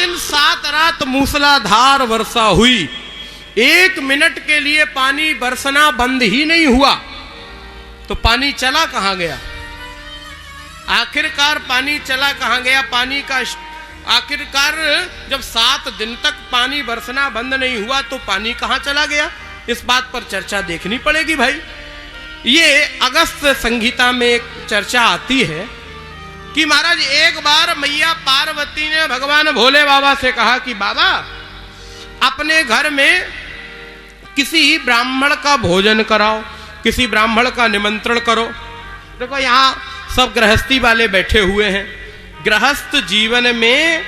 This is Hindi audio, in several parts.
दिन 7 रात मूसलाधार वर्षा हुई, 1 मिनट के लिए पानी बरसना बंद ही नहीं हुआ, तो पानी चला कहां गया? आखिरकार पानी चला कहां गया? पानी का आखिरकार जब 7 दिन तक पानी बरसना बंद नहीं हुआ तो पानी कहां चला गया? इस बात पर चर्चा देखनी पड़ेगी भाई। ये अगस्त संहिता में एक चर्चा आती है कि महाराज एक बार मैया पार्वती ने भगवान भोले बाबा से कहा कि बाबा अपने घर में किसी ब्राह्मण का भोजन कराओ, किसी ब्राह्मण का निमंत्रण करो। देखो यहाँ सब गृहस्थी वाले बैठे हुए हैं। गृहस्थ जीवन में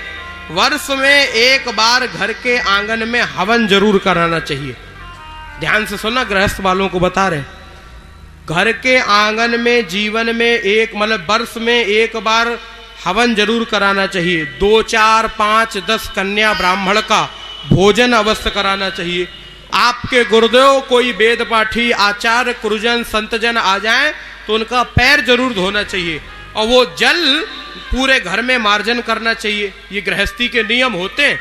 वर्ष में एक बार घर के आंगन में हवन जरूर कराना चाहिए। ध्यान से सुनना, गृहस्थ वालों को बता रहे, घर के आंगन में जीवन में एक मतलब वर्ष में एक बार हवन जरूर कराना चाहिए। 2, 4, 5, 10 कन्या ब्राह्मण का भोजन अवश्य कराना चाहिए। आपके गुरुदेव कोई वेद पाठी आचार्य गुरुजन संतजन आ जाएं तो उनका पैर जरूर धोना चाहिए और वो जल पूरे घर में मार्जन करना चाहिए। ये गृहस्थी के नियम होते हैं।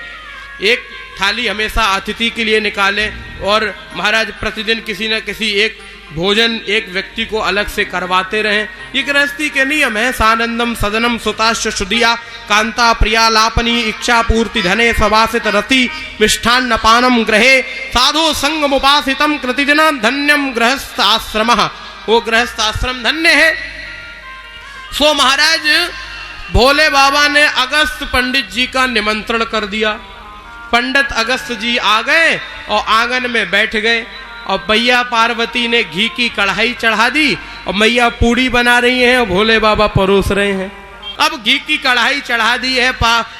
एक थाली हमेशा अतिथि के लिए निकालें और महाराज प्रतिदिन किसी न किसी एक भोजन एक व्यक्ति को अलग से करवाते रहें। ये गृहस्थी के नियम है। सानंदम सदनम सुताश्च शुदिया कांता प्रिया लापनी इच्छा पूर्ति धने सवासित रति मिष्ठान्न पानम ग्रहे साधु संगम उपासितम कृतिदिनम धन्यम गृहस्थ आश्रम। वो गृहस्थ आश्रम धन्य है। सो महाराज भोले बाबा ने अगस्त पंडित जी का निमंत्रण कर दिया। पंडित अगस्त जी आ गए और आंगन में बैठ गए और मैया पार्वती ने घी की कढ़ाई चढ़ा दी और मैया पूड़ी बना रही हैं और भोले बाबा परोस रहे हैं। अब घी की कढ़ाई चढ़ा दी है,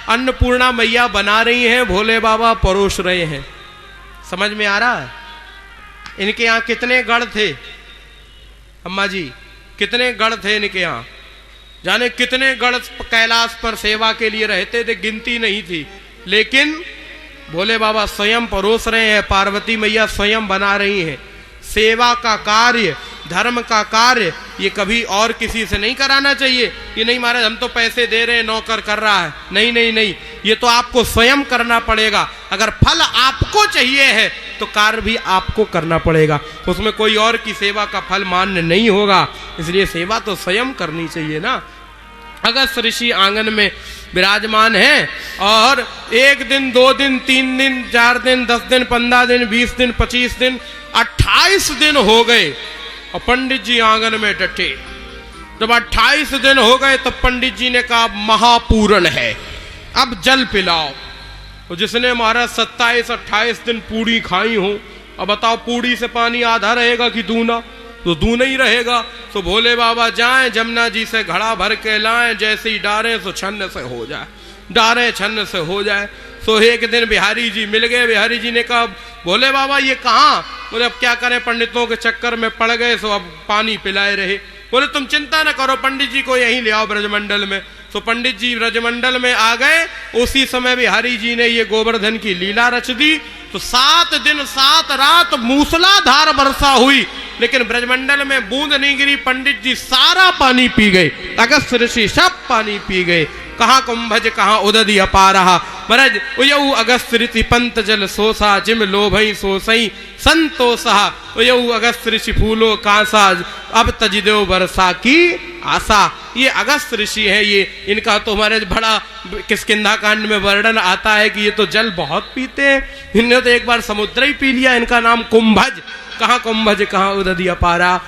अन्नपूर्णा मैया बना रही हैं, भोले बाबा परोस रहे हैं। समझ में आ रहा है? इनके यहाँ कितने गढ़ थे अम्मा जी? कितने गढ़ थे इनके यहाँ? जाने कितने गढ़ कैलाश पर सेवा के लिए रहते थे, गिनती नहीं थी। लेकिन भोले बाबा स्वयं परोस रहे हैं, पार्वती मैया स्वयं बना रही हैं। सेवा का कार्य, धर्म का कार्य ये कभी और किसी से नहीं कराना चाहिए। ये नहीं महाराज हम तो पैसे दे रहे हैं, नौकर कर रहा है। नहीं नहीं नहीं, ये तो आपको स्वयं करना पड़ेगा। अगर फल आपको चाहिए है तो कार्य भी आपको करना पड़ेगा, उसमें कोई और की सेवा का फल मान्य नहीं होगा। इसलिए सेवा तो स्वयं करनी चाहिए ना। अगस्त ऋषि आंगन में विराजमान है और 1 दिन 2 दिन 3 दिन 4 दिन 10 दिन 15 दिन 20 दिन 25 दिन 28 दिन हो गए और पंडित जी आंगन में डटे। जब 28 दिन हो गए तो पंडित जी ने कहा महापूरण है, अब जल पिलाओ। तो जिसने महाराज 27-28 दिन पूड़ी खाई हो, अब बताओ पूड़ी से पानी आधा रहेगा कि दूना? तो दूना ही रहेगा। तो भोले बाबा जाएं जमुना जी से घड़ा भर के लाएं, जैसे ही डारें तो छन्न से हो जाए, डारें छन्न से हो जाए। तो एक दिन बिहारी जी मिल गए। बिहारी जी ने कहा भोले बाबा ये कहाँ? बोले अब क्या करें, पंडितों के चक्कर में पड़ गए, सो अब पानी पिलाए रहे। बोले तुम चिंता न करो, पंडित जी को यहीं ले आओ ब्रजमंडल में। तो पंडित जी ब्रजमंडल में आ गए। उसी समय बिहारी जी ने ये गोवर्धन की लीला रच दी। तो 7 दिन 7 रात मूसलाधार वर्षा हुई, लेकिन ब्रजमंडल में बूंद नहीं गिरी। पंडित जी सारा पानी पी गए, अगस्त ऋषि सब पानी पी गए। कहाँ कुंभज कहाँ उदधि अपारहा। महाराज उयऊ अगस्त ऋषि पंत जल सोसा जिम लोभई सोसई संतोषा। उयऊ अगस्त ऋषि फूलो कांसा अब तजिदेव वर्षा की आशा। ये अगस्त ऋषि है। ये इनका तो हमारे बड़ा किष्किंधा कांड में वर्णन आता है कि ये तो जल बहुत पीते हैं। इन्होंने तो एक बार समुद्र ही पी लिया। इनका नाम कुंभज। कहाँ कुंभज कहाँ उदधि अपारा।